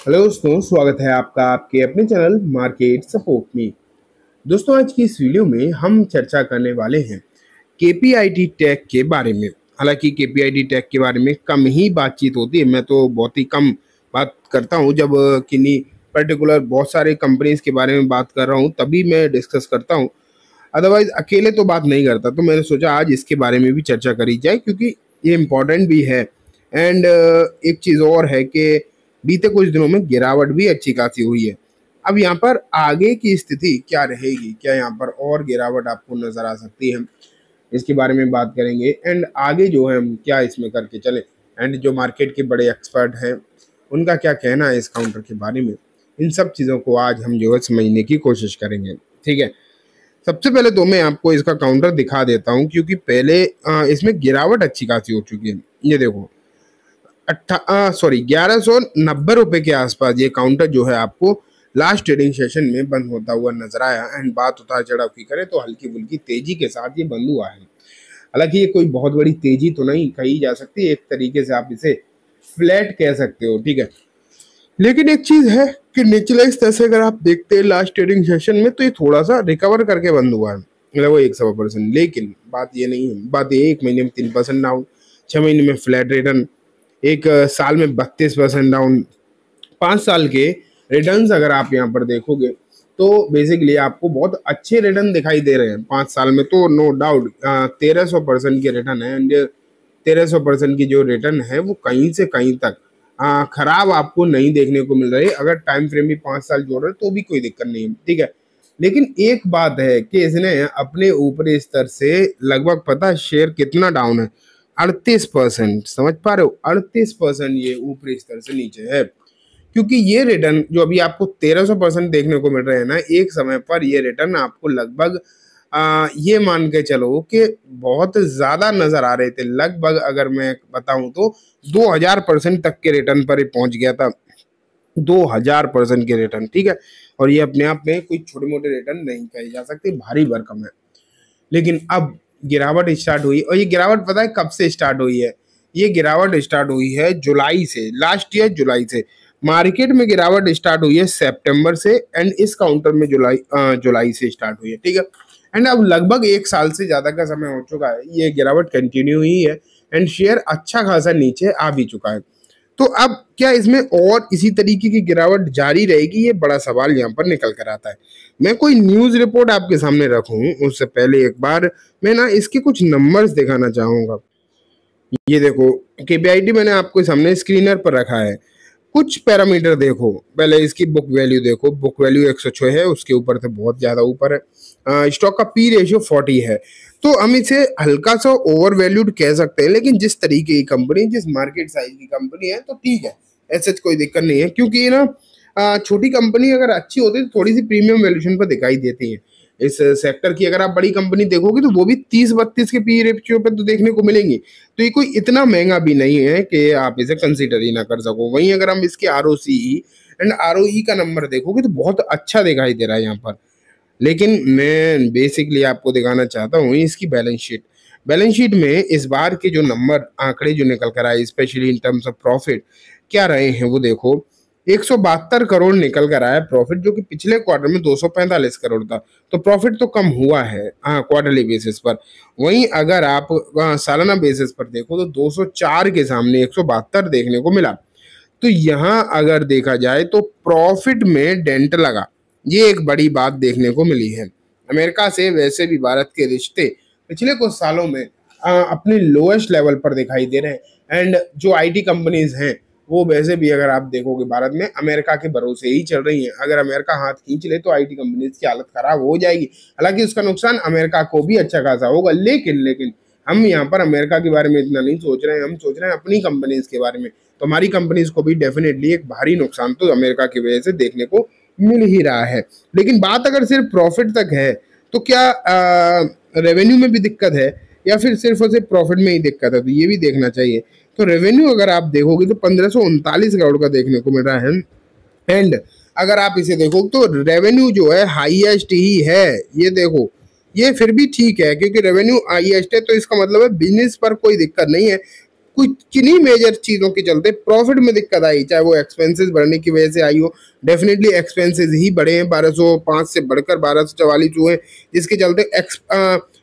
Hello दोस्तों, स्वागत है आपका आपके अपने चैनल मार्केट सपोर्ट में। दोस्तों, आज की इस वीडियो में हम चर्चा करने वाले हैं केपीआईटी टैग के बारे में। हालांकि केपीआईटी टैग के बारे में कम ही बातचीत होती है, मैं तो बहुत ही कम बात करता हूं। जब किन्हीं पर्टिकुलर बहुत सारे कंपनीज के बारे में बात कर रहा हूं तभी मैं डिस्कस करता हूं, अदरवाइज अकेले तो बात नहीं करता। तो मैंने सोचा आज इसके बारे में भी चर्चा करी जाए क्योंकि ये इम्पोर्टेंट भी है। एंड एक चीज़ और है कि बीते कुछ दिनों में गिरावट भी अच्छी खासी हुई है। अब यहाँ पर आगे की स्थिति क्या रहेगी, क्या यहाँ पर और गिरावट आपको नजर आ सकती है, इसके बारे में बात करेंगे। एंड आगे जो है हम क्या इसमें करके चले, एंड जो मार्केट के बड़े एक्सपर्ट हैं उनका क्या कहना है इस काउंटर के बारे में, इन सब चीज़ों को आज हम जो है समझने की कोशिश करेंगे। ठीक है, सबसे पहले तो मैं आपको इसका काउंटर दिखा देता हूँ क्योंकि पहले इसमें गिरावट अच्छी खासी हो चुकी है। ये देखो 1190 रुपए के आसपास ये काउंटर जो है आपको लास्ट ट्रेडिंग सेशन में बंद होता हुआ नजर आया। एंड बात उतार चढ़ाव की करें तो हल्की फुल्की तेजी के साथ ये बंद हुआ है। हालांकि ये कोई बहुत बड़ी तेजी तो नहीं कही जा सकती, एक तरीके से आप इसे फ्लैट कह सकते हो। ठीक है, लेकिन एक चीज है कि निचले स्तर से अगर आप देखते हैं लास्ट ट्रेडिंग सेशन में तो ये थोड़ा सा रिकवर करके बंद हुआ है, मतलब वो 100%। लेकिन बात ये नहीं है, बात ये 1 महीने में 3% डाउन, 6 महीने में फ्लैट रिटर्न, एक साल में 32% डाउन। 5 साल के रिटर्न्स अगर आप यहाँ पर देखोगे तो बेसिकली आपको बहुत अच्छे रिटर्न दिखाई दे रहे हैं 5 साल में। तो नो डाउट 1300% के रिटर्न है। एंड 1300% की जो रिटर्न है वो कहीं से कहीं तक खराब आपको नहीं देखने को मिल रही है। अगर टाइम फ्रेम भी 5 साल जोड़ रहे तो भी कोई दिक्कत नहीं है। ठीक है, लेकिन एक बात है कि इसने अपने ऊपरी स्तर से लगभग, पता है शेयर कितना डाउन है? 38%। समझ पा रहे हो? 38% ये ऊपरी स्तर से नीचे है। क्योंकि ये रिटर्न जो अभी आपको 1300% देखने को मिल रहे हैं ना, एक समय पर ये रिटर्न आपको लगभग ये मान के चलो कि बहुत ज्यादा नजर आ रहे थे। लगभग अगर मैं बताऊं तो 2000% तक के रिटर्न पर ही पहुंच गया था। 2000% के रिटर्न, ठीक है। और ये अपने आप में कोई छोटे मोटे रिटर्न नहीं कहे जा सकते, भारी भरकम है। लेकिन अब गिरावट स्टार्ट हुई, और ये गिरावट पता है कब से स्टार्ट हुई है? ये गिरावट स्टार्ट हुई है जुलाई से, लास्ट ईयर जुलाई से। मार्केट में गिरावट स्टार्ट हुई है सितंबर से, एंड इस काउंटर में जुलाई से स्टार्ट हुई है। ठीक है, एंड अब लगभग 1 साल से ज्यादा का समय हो चुका है, ये गिरावट कंटिन्यू हुई है। एंड शेयर अच्छा खासा नीचे आ भी चुका है। तो अब क्या इसमें और इसी तरीके की गिरावट जारी रहेगी, ये बड़ा सवाल यहाँ पर निकल कर आता है। मैं कोई न्यूज रिपोर्ट आपके सामने रखूं उससे पहले एक बार मैं ना इसके कुछ नंबर्स दिखाना चाहूंगा। ये देखो केपीआईटी मैंने आपके सामने स्क्रीनर पर रखा है। कुछ पैरामीटर देखो, पहले इसकी बुक वैल्यू देखो। बुक वैल्यू 106 है, उसके ऊपर से बहुत ज्यादा ऊपर है। स्टॉक का पी रेशियो 40 है। तो हम इसे हल्का सा ओवर वैल्यूड कह सकते हैं, लेकिन जिस तरीके की कंपनी, जिस मार्केट साइज की कंपनी है तो ठीक है, ऐसे कोई दिक्कत नहीं है। क्योंकि ना छोटी कंपनी अगर अच्छी होती है तो थोड़ी सी प्रीमियम वैल्यूएशन पर दिखाई देती है। इस सेक्टर की अगर आप बड़ी कंपनी देखोगे तो वो भी 30-32 के पी रेशियो पे तो देखने को मिलेंगी। तो ये कोई इतना महंगा भी नहीं है कि आप इसे कंसीडर ही ना कर सको। वहीं अगर हम इसके आरओसी एंड आरओई का नंबर देखोगे तो बहुत अच्छा दिखाई दे रहा है यहाँ पर। लेकिन मैं बेसिकली आपको दिखाना चाहता हूँ इसकी बैलेंस शीट। बैलेंस शीट में इस बार के जो नंबर आंकड़े जो निकल कर आए, specially in terms of profit, क्या रहे हैं वो देखो। 172 करोड़ निकल कर आया प्रॉफिट, जो कि पिछले क्वार्टर में 245 करोड़ था। तो प्रॉफिट तो कम हुआ है क्वार्टरली बेसिस पर। वहीं अगर आप सालाना बेसिस पर देखो तो 204 के सामने 172 देखने को मिला। तो यहाँ अगर देखा जाए तो प्रॉफिट में डेंट लगा, ये एक बड़ी बात देखने को मिली है। अमेरिका से वैसे भी भारत के रिश्ते पिछले कुछ सालों में अपने लोएस्ट लेवल पर दिखाई दे रहे हैं। एंड जो आईटी कंपनीज हैं वो वैसे भी अगर आप देखोगे भारत में अमेरिका के भरोसे ही चल रही हैं। अगर अमेरिका हाथ खींच ले तो आईटी कंपनीज की हालत खराब हो जाएगी। हालांकि उसका नुकसान अमेरिका को भी अच्छा खासा होगा, लेकिन हम यहाँ पर अमेरिका के बारे में इतना नहीं सोच रहे हैं, हम सोच रहे हैं अपनी कंपनीज के बारे में। तो हमारी कंपनीज को भी डेफिनेटली एक भारी नुकसान तो अमेरिका की वजह से देखने को मिल ही रहा है। लेकिन बात अगर सिर्फ प्रॉफिट तक है तो क्या रेवेन्यू में भी दिक्कत है या फिर सिर्फ और सिर्फ प्रॉफिट में ही दिक्कत है? तो ये भी देखना चाहिए। तो रेवेन्यू अगर आप देखोगे तो 1539 करोड़ का देखने को मिल रहा है। एंड अगर आप इसे देखो तो रेवेन्यू जो है हाईएस्ट ही है। ये देखो, ये फिर भी ठीक है क्योंकि रेवेन्यू हाईएस्ट है, तो इसका मतलब है बिजनेस पर कोई दिक्कत नहीं है। कुछ किन्हीं मेजर चीज़ों के चलते प्रॉफिट में दिक्कत आई, चाहे वो एक्सपेंसेस बढ़ने की वजह से आई हो। डेफिनेटली एक्सपेंसेस ही बढ़े हैं, 1205 से बढ़कर 1244 हुए, जिसके चलते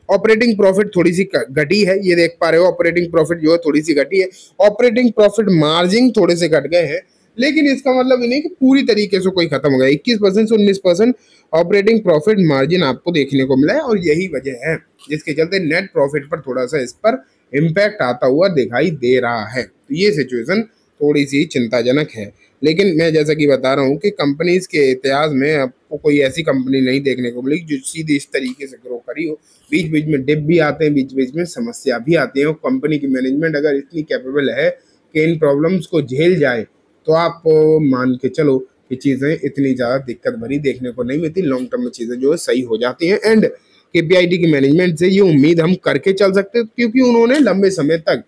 ऑपरेटिंग प्रॉफिट थोड़ी सी घटी है, ये देख पा रहे हो। ऑपरेटिंग प्रॉफिट जो है थोड़ी सी घटी है, ऑपरेटिंग प्रॉफिट मार्जिन थोड़े से घट गए हैं, लेकिन इसका मतलब ये नहीं कि पूरी तरीके से कोई खत्म हो गया। 21% से 19% ऑपरेटिंग प्रॉफिट मार्जिन आपको देखने को मिला है, और यही वजह है जिसके चलते नेट प्रॉफिट पर थोड़ा सा इस पर इम्पैक्ट आता हुआ दिखाई दे रहा है। तो ये सिचुएशन थोड़ी सी चिंताजनक है, लेकिन मैं जैसा कि बता रहा हूँ कि कंपनीज के इतिहास में आपको कोई ऐसी कंपनी नहीं देखने को मिलेगी जो सीधी इस तरीके से ग्रो करी हो। बीच बीच में डिप भी आते हैं, बीच बीच में समस्या भी आती है, और कंपनी की मैनेजमेंट अगर इतनी कैपेबल है कि इन प्रॉब्लम्स को झेल जाए, तो आप मान के चलो कि चीज़ें इतनी ज़्यादा दिक्कत भरी देखने को नहीं मिलती। लॉन्ग टर्म में चीज़ें जो है सही हो जाती हैं, एंड केपीआईटी की मैनेजमेंट से ये उम्मीद हम करके चल सकते हैं, क्योंकि उन्होंने लंबे समय तक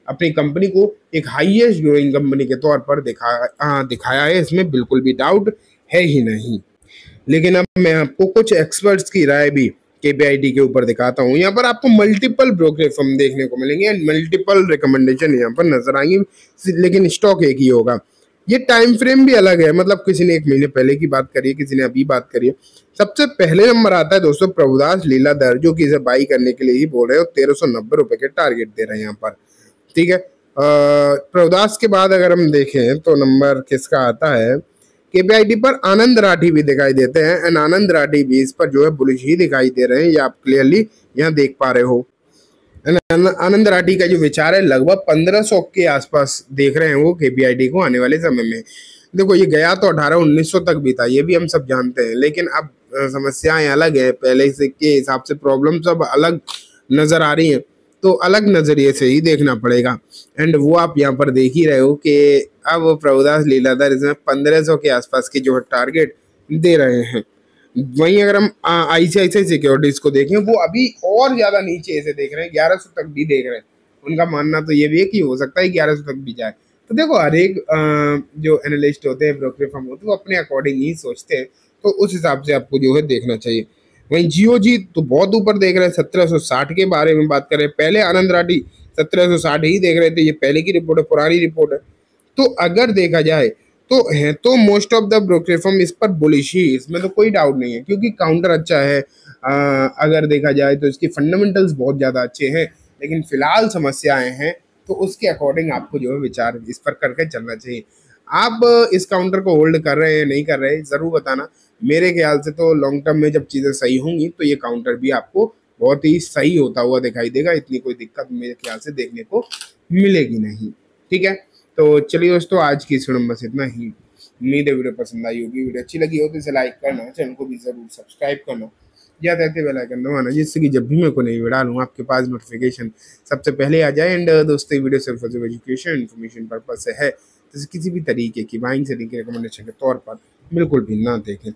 अपनी कंपनी को एक हाईएस्ट ग्रोइंग कंपनी के तौर पर दिखाया है, इसमें बिल्कुल भी डाउट है ही नहीं। लेकिन अब मैं आपको कुछ एक्सपर्ट्स की राय भी केपीआईटी के ऊपर दिखाता हूँ। यहाँ पर आपको मल्टीपल ब्रोकरेज फर्म देखने को मिलेंगे एंड मल्टीपल रिकमेंडेशन यहाँ पर नजर आएंगी, लेकिन स्टॉक एक ही होगा। ये टाइम फ्रेम भी अलग है, मतलब किसी ने 1 महीने पहले की बात करी है, किसी ने अभी बात करी है। सबसे पहले नंबर आता है दोस्तों प्रभुदास लीलाधर, जो कि इसे बाई करने के लिए ही बोल रहे हो, 1390 रुपए के टारगेट दे रहे हैं यहाँ पर। ठीक है, प्रभुदास के बाद अगर हम देखें तो नंबर किसका आता है, केपीआईटी पर आनंद राठी भी दिखाई देते हैं, एंड आनंद राठी भी इस पर जो है बुलिश ही दिखाई दे रहे हैं, ये आप क्लियरली यहाँ देख पा रहे हो। आनंद राठी का जो विचार है लगभग 1500 के आसपास देख रहे हैं वो केपीआईटी को आने वाले समय में। देखो ये गया तो 1800-1900 तक भी था, ये भी हम सब जानते हैं, लेकिन अब समस्याएं अलग है, पहले से के हिसाब से प्रॉब्लम सब अलग नजर आ रही हैं, तो अलग नजरिए से ही देखना पड़ेगा। एंड वो आप यहाँ पर देख ही रहे हो कि अब प्रभुदास लीलाधर इसमें 1500 के आसपास की जो है टारगेट दे रहे हैं। वहीं अगर हम आईसीआईसीआई सिक्योरिटीज को देखें, वो अभी और ज्यादा नीचे ऐसे देख रहे हैं, 1100 तक भी देख रहे हैं। उनका मानना तो ये भी है कि हो सकता है 1100 तक भी जाए। तो देखो हर एक जो एनालिस्ट होते हैं, ब्रोकर फर्म होते हैं, वो अपने अकॉर्डिंग ही सोचते हैं, तो उस हिसाब से आपको जो है देखना चाहिए। वहीं जियोजी तो बहुत ऊपर देख रहे हैं, 1760 के बारे में बात करें, पहले आनंद राठी 1760 ही देख रहे थे, ये पहले की रिपोर्ट है, पुरानी रिपोर्ट है। तो अगर देखा जाए तो है तो most of the broker firm इस पर बुलिश ही, इसमें तो कोई डाउट नहीं है, क्योंकि काउंटर अच्छा है। अगर देखा जाए तो इसके फंडामेंटल्स बहुत ज़्यादा अच्छे हैं, लेकिन फिलहाल समस्याएं हैं, तो उसके अकॉर्डिंग आपको जो है विचार इस पर करके चलना चाहिए। आप इस काउंटर को होल्ड कर रहे हैं नहीं कर रहे, ज़रूर बताना। मेरे ख्याल से तो लॉन्ग टर्म में जब चीज़ें सही होंगी तो ये काउंटर भी आपको बहुत ही सही होता हुआ दिखाई देगा, इतनी कोई दिक्कत मेरे ख्याल से देखने को मिलेगी नहीं। ठीक है, तो चलिए दोस्तों, आज की इस वीडियो में बस इतना ही। उम्मीद है वीडियो पसंद आई होगी। वीडियो अच्छी लगी हो तो इसे लाइक करना, चैनल को भी जरूर सब्सक्राइब करना, याद रहते बेल आइकन दबाना, जिससे कि जब भी मैं कोई नई वीडियो डालूँ आपके पास नोटिफिकेशन सबसे पहले आ जाए। एंड दोस्तों ये वीडियो सिर्फ एजुकेशन इन्फॉर्मेशन पर्पज से है, तो किसी भी तरीके की बाइंग सेलिंग के रिकमेंडेशन के तौर पर बिल्कुल भी ना देखें।